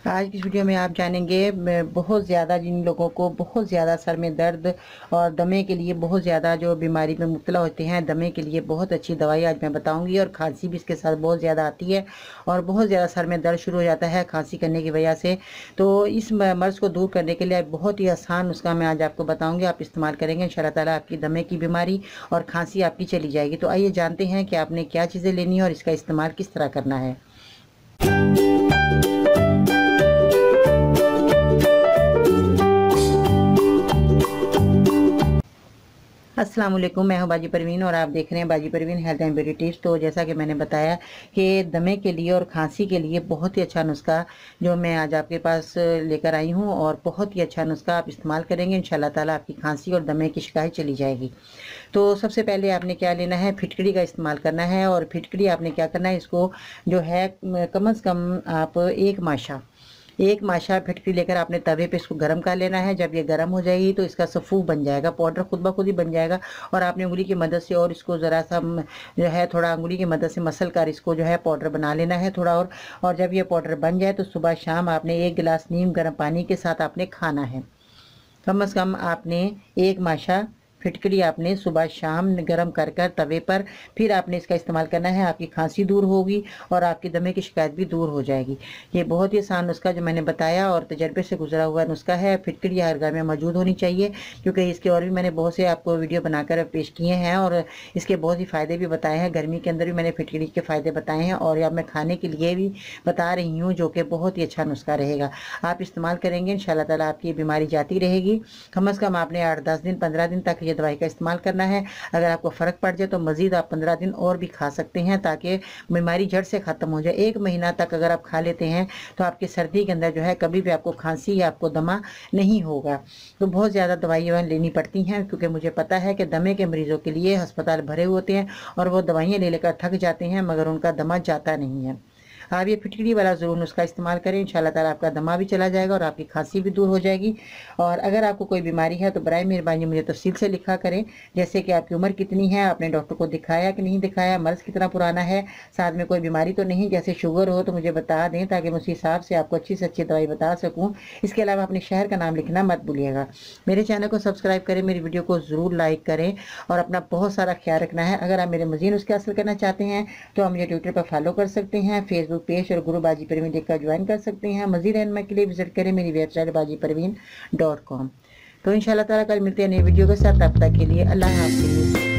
आज की इस वीडियो में आप जानेंगे बहुत ज़्यादा जिन लोगों को बहुत ज़्यादा सर में दर्द और दमे के लिए बहुत ज़्यादा जो बीमारी में मुब्तला होते हैं, दमे के लिए बहुत अच्छी दवाई आज मैं बताऊंगी। और खांसी भी इसके साथ बहुत ज़्यादा आती है और बहुत ज़्यादा सर में दर्द शुरू हो जाता है खांसी करने की वजह से। तो इस मर्ज़ को दूर करने के लिए बहुत ही आसान नुस्खा मैं आज आपको बताऊँगी, आप इस्तेमाल करेंगे इंशाअल्लाह ताला आपकी दमे की बीमारी और खांसी आपकी चली जाएगी। तो आइए जानते हैं कि आपने क्या चीज़ें लेनी है और इसका इस्तेमाल किस तरह करना है। अस्सलाम वालेकुम, मैं हूं बाजी परवीन और आप देख रहे हैं बाजी Parveen health and beauty tips. तो जैसा कि मैंने बताया कि दमे के लिए और खांसी के लिए बहुत ही अच्छा नुस्खा जो मैं आज आपके पास लेकर आई हूं और बहुत ही अच्छा नुस्खा आप इस्तेमाल करेंगे इंशाल्लाह ताला आपकी खांसी और दमे की शिकायत चली जाएगी। तो सबसे पहले आपने क्या लेना है, फिटकड़ी का इस्तेमाल करना है। और फिटकड़ी आपने क्या करना है, इसको जो है कम से कम आप एक माशा फिटकरी लेकर आपने तवे पे इसको गर्म कर लेना है। जब ये गर्म हो जाएगी तो इसका सफ़ूफ बन जाएगा, पाउडर खुद ब खुद ही बन जाएगा। और आपने उंगली की मदद से और इसको ज़रा सा जो है थोड़ा उंगली की मदद से मसल कर इसको जो है पाउडर बना लेना है थोड़ा। और जब ये पाउडर बन जाए तो सुबह शाम आपने 1 गिलास नीम गर्म पानी के साथ आपने खाना है। कम से कम आपने एक माशा फिटकरी आपने सुबह शाम गर्म कर तवे पर फिर आपने इसका इस्तेमाल करना है। आपकी खांसी दूर होगी और आपकी दमे की शिकायत भी दूर हो जाएगी। ये बहुत ही आसान नुस्खा जो मैंने बताया और तजर्बे से गुजरा हुआ नुस्खा है। फिटकरी हर घर में मौजूद होनी चाहिए क्योंकि इसके और भी मैंने बहुत से आपको वीडियो बनाकर पेश किए हैं और इसके बहुत ही फ़ायदे भी बताए हैं। गर्मी के अंदर भी मैंने फिटकरी के फ़ायदे बताए हैं और अब मैं खाने के लिए भी बता रही हूँ जो कि बहुत ही अच्छा नुस्खा रहेगा। आप इस्तेमाल करेंगे इंशाल्लाह ताला आपकी बीमारी जाती रहेगी। कम से कम आपने 8-10 दिन 15 दिन तक दवाई का इस्तेमाल करना है। अगर आपको फ़र्क पड़ जाए तो मज़ीद आप 15 दिन और भी खा सकते हैं ताकि बीमारी जड़ से ख़त्म हो जाए। 1 महीना तक अगर आप खा लेते हैं तो आपकी सर्दी के अंदर जो है कभी भी आपको खांसी या आपको दमा नहीं होगा। तो बहुत ज़्यादा दवाइयाँ लेनी पड़ती हैं क्योंकि मुझे पता है कि दमे के मरीज़ों के लिए अस्पताल भरे होते हैं और वो दवाइयाँ ले लेकर थक जाते हैं मगर उनका दमा जाता नहीं है। आप ये फिटकरी वाला ज़रूर नुस्खा इस्तेमाल करें, इंशाल्लाह ताला आपका दमा भी चला जाएगा और आपकी खांसी भी दूर हो जाएगी। और अगर आपको कोई बीमारी है तो बराए मेहरबानी मुझे तफसील से लिखा करें, जैसे कि आपकी उम्र कितनी है, आपने डॉक्टर को दिखाया कि नहीं दिखाया, मर्ज़ कितना पुराना है, साथ में कोई बीमारी तो नहीं, जैसे शुगर हो तो मुझे बता दें ताकि मैं उस हिसाब से आपको अच्छी से अच्छी दवाई बता सकूँ। इसके अलावा अपने शहर का नाम लिखना मत भूलिएगा। मेरे चैनल को सब्सक्राइब करें, मेरी वीडियो को ज़रूर लाइक करें और अपना बहुत सारा ख्याल रखना है। अगर आप मेरे मज़ीद नुस्खे हासिल करना चाहते हैं तो आप मुझे ट्विटर पर फॉलो कर सकते हैं, फेसबुक पेज और गुरु बाजी परवीन देखकर ज्वाइन कर सकते हैं। मज़ीद रहनुमाई के लिए विजिट करें मेरी वेबसाइट bajiparveen.com। तो इंशाल्लाह ताला कल मिलते हैं नई वीडियो के साथ, तब तक के लिए अल्लाह हाफ़िज़।